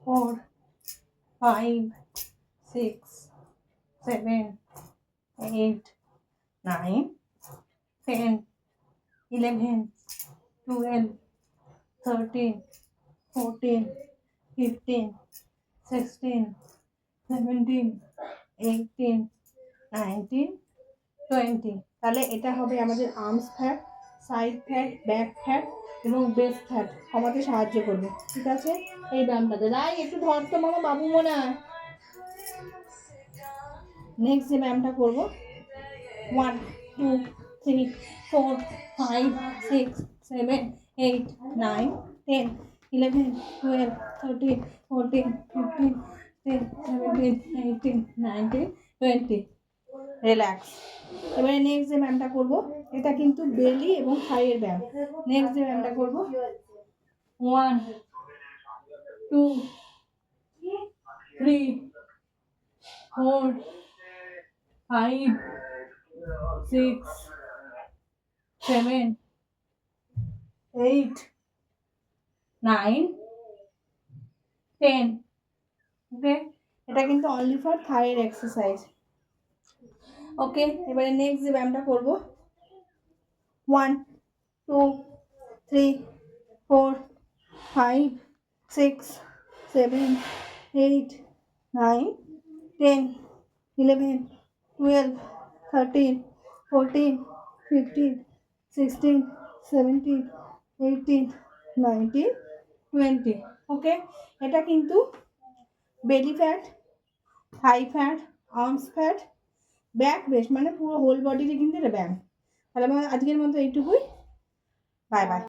4, 5, 6, 7, 8, 9, 10, 11, 12, 13, 14, 15, 16, 17, 18, 19, 20। তাহলে এটা হবে আমাদের arms fat, side fat, back fat এবং বেস্ট ফ্যাট কমাতে সাহায্য করবে। ঠিক আছে, এই ব্যায়ামটাতে রাই একটু ধর তো মামা, বাবু মনে। নেক্সট যে ব্যায়ামটা করবো 1, 2, 3, 4, 5, 6, 7, 8, 9, 10, 11, 12, 13, 14, 15, 16, 17, 18, 19, 20। রিল্যাক্স। এবারে নেক্সট যে ব্যায়ামটা করবো এটা কিন্তু বেলি এবং থাইয়ের ব্যায়াম। নেক্সট যে ব্যায়ামটা করবো 1, 2, 3, 4, 5, 6, 7, 8, 9, 10। ওকে, এটা কিন্তু অনলি ফর থাইয়ের এক্সারসাইজ। ওকে, এবারে নেক্সট যে ব্যায়ামটা করবো 1, 2, 3, 4, 5, 6, 7, 8, 9, 10, 11, 12, 13, 14, 15, 16, 17, 18, 19, 20। ওকে, এটা কিন্তু বেলি ফ্যাট, থাই fat, arms fat, back best মানে পুরো হোল বডিরই কিন্তু এটা ব্যায়াম। তাহলে আজকের মতো এইটুকুই। Bye bye.